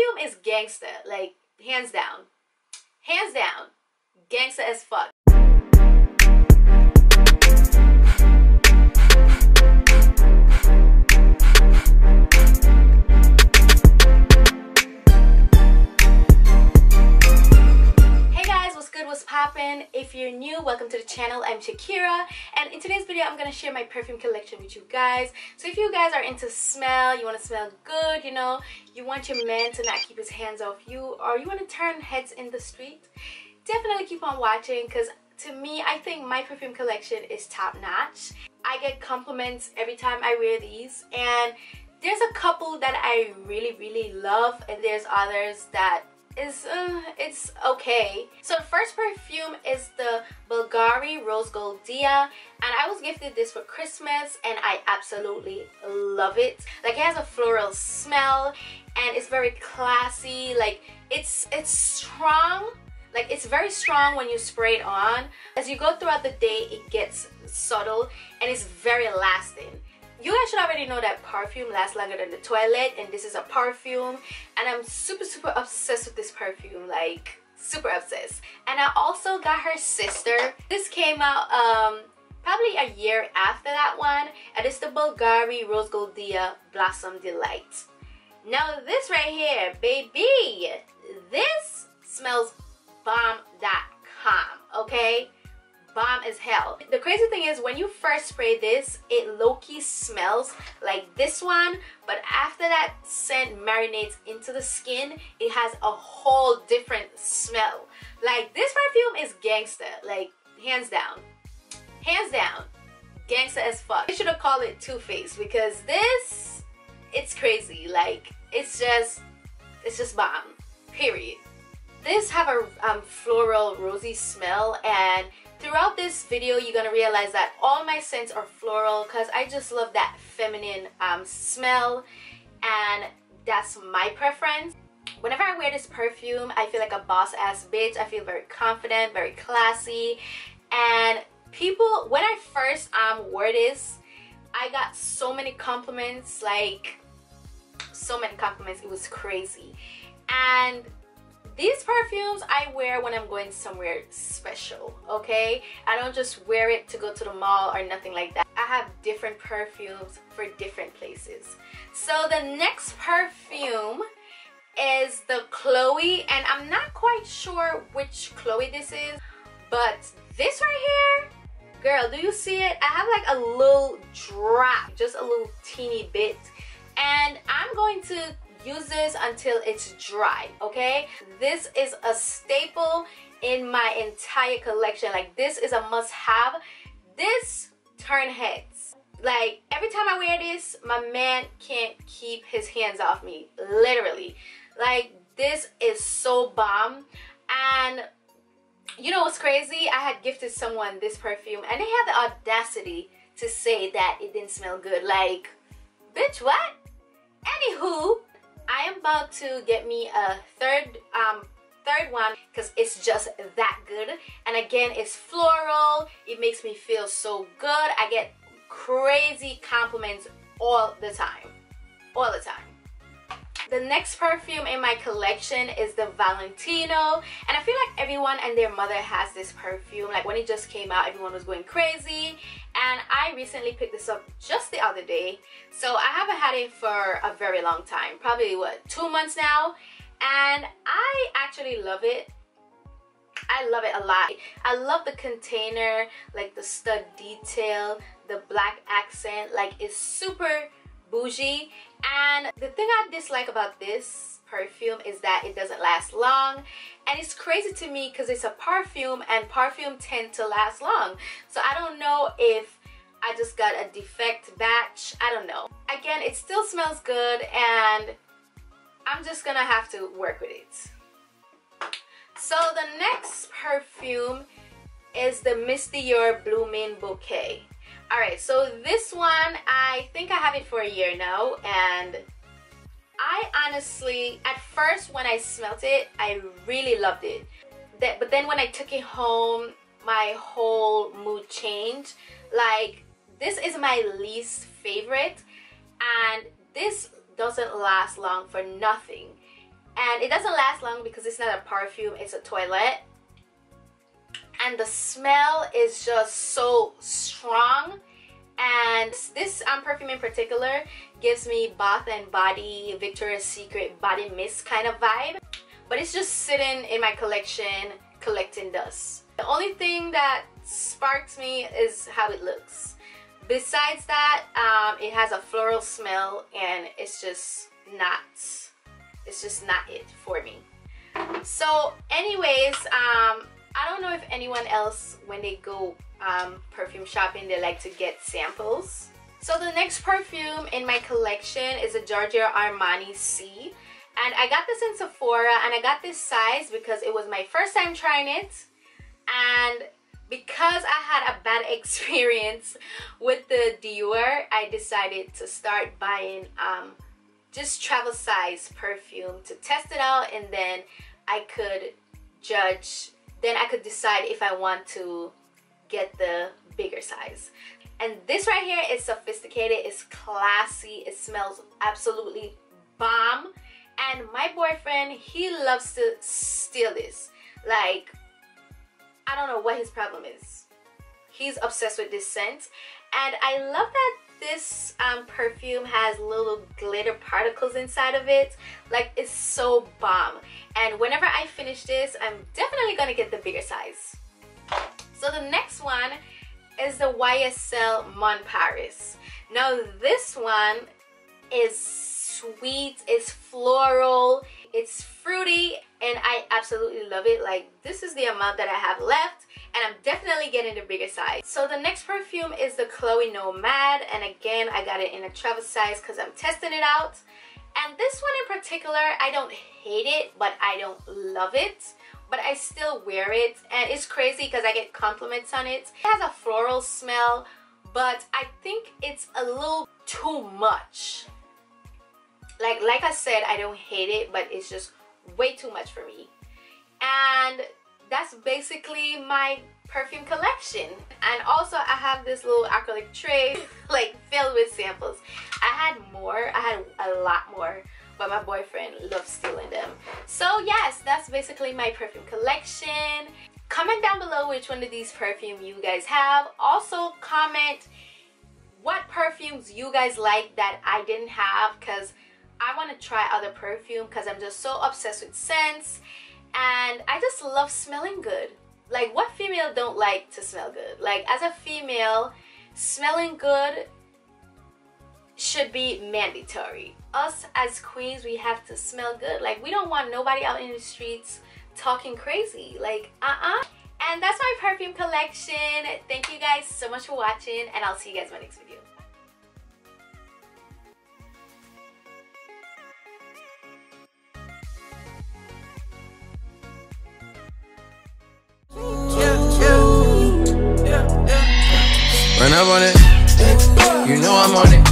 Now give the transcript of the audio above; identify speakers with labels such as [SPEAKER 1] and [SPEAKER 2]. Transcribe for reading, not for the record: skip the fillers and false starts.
[SPEAKER 1] perfume is gangster, like hands down, gangster as fuck. What's poppin'? If you're new, welcome to the channel. I'm Shakera, and in today's video I'm gonna share my perfume collection with you guys. So if you guys are into smell, you want to smell good, you know, you want your man to not keep his hands off you, or you want to turn heads in the street, definitely keep on watching, because to me, I think my perfume collection is top notch. I get compliments every time I wear these, and there's a couple that I really love, and there's others that it's okay. So the first perfume is the Bulgari Rose Gold Dia, and I was gifted this for Christmas and I absolutely love it. Like, it has a floral smell and it's very classy. Like, it's strong. Like, it's very strong when you spray it on. As you go throughout the day, it gets subtle and it's very lasting. You guys should already know that perfume lasts longer than the toilet, and this is a perfume, and I'm super obsessed with this perfume, like super obsessed. And I also got her sister. This came out probably a year after that one, and it's the Bulgari Rose Gold Dia Blossom Delight. Now this right here, baby, this smells bomb.com, okay? Bomb as hell. The crazy thing is, when you first spray this, it low-key smells like this one, but after that scent marinates into the skin, it has a whole different smell. Like, this perfume is gangster, like hands down, gangster as fuck. I should have called it Two-Face, because this, it's crazy. Like, it's just bomb, period. This have a floral rosy smell, and throughout this video you're gonna realize that all my scents are floral, because I just love that feminine smell, and that's my preference. Whenever I wear this perfume, I feel like a boss ass bitch. I feel very confident, very classy, and people, when I first wore this, I got so many compliments, like so many compliments. It was crazy. And these perfumes I wear when I'm going somewhere special, okay? I don't just wear it to go to the mall or nothing like that. I have different perfumes for different places. So the next perfume is the Chloé, and I'm not quite sure which Chloé this is, but this right here, girl, do you see it? I have like a little drop, just a little teeny bit, and I'm going to use this until it's dry, okay? This is a staple in my entire collection. Like, this is a must-have. This turn heads. Like, every time I wear this, my man can't keep his hands off me, literally. Like, this is so bomb. And you know what's crazy? I had gifted someone this perfume, and they had the audacity to say that it didn't smell good. Like, bitch, what? Anywho, I am about to get me a third one, because it's just that good. And again, it's floral. It makes me feel so good. I get crazy compliments all the time. The next perfume in my collection is the Valentino, and I feel like everyone and their mother has this perfume. Like, when it just came out, everyone was going crazy, and I recently picked this up just the other day. So I haven't had it for a very long time, probably what, 2 months now, and I actually love it. I love it a lot. I love the container, like the stud detail, the black accent. Like, it's super bougie. And the thing I dislike about this perfume is that it doesn't last long, and it's crazy to me because it's a perfume, and perfume tend to last long. So I don't know if I just got a defect batch. I don't know. Again, it still smells good, and I'm just gonna have to work with it. So the next perfume is the Misty Blooming Bouquet. Alright, so this one, I think I have it for a year now, and I honestly, at first when I smelt it, I really loved it. But then when I took it home, my whole mood changed. Like, this is my least favorite, and this doesn't last long for nothing. and it doesn't last long because it's not a perfume, it's a toilette. And the smell is just so strong. And this perfume in particular gives me Bath and Body Victoria's Secret body mist kind of vibe, but it's just sitting in my collection collecting dust. The only thing that sparks me is how it looks. Besides that, it has a floral smell, and it's just not it for me. So anyways, I don't know if anyone else, when they go perfume shopping, they like to get samples. So the next perfume in my collection is a Giorgio Armani C, and I got this in Sephora, and I got this size because it was my first time trying it, and because I had a bad experience with the Dior, I decided to start buying just travel size perfume to test it out, and then I could judge. Then I could decide if I want to get the bigger size. And this right here is sophisticated, it's classy, it smells absolutely bomb. And my boyfriend, he loves to steal this. Like, I don't know what his problem is. He's obsessed with this scent. And I love that this perfume has little glitter particles inside of it. Like, it's so bomb. And whenever I finish this, I'm definitely gonna get the bigger size. So the next one is the YSL Mon Paris. Now this one is sweet, it's floral, it's fruity, and I absolutely love it. Like, this is the amount that I have left, and I'm definitely getting the bigger size. So the next perfume is the Chloé Nomad, and again, I got it in a travel size because I'm testing it out. And this one in particular, I don't hate it, but I don't love it. But I still wear it, and it's crazy because I get compliments on it. It has a floral smell, but I think it's a little too much. Like I said, I don't hate it, but it's just way too much for me. And that's basically my perfume collection. And also I have this little acrylic tray like filled with samples. I had more, I had a lot more, but my boyfriend loves stealing them. So yes, that's basically my perfume collection. Comment down below which one of these perfume you guys have. Also comment what perfumes you guys like that I didn't have, because I want to try other perfume because I'm just so obsessed with scents, and I just love smelling good. Like, what female don't like to smell good? Like, as a female, smelling good should be mandatory. Us as queens, we have to smell good. Like, we don't want nobody out in the streets talking crazy. Like, And that's my perfume collection. Thank you guys so much for watching, and I'll see you guys in my next video.
[SPEAKER 2] Run up on it, you know I'm on it.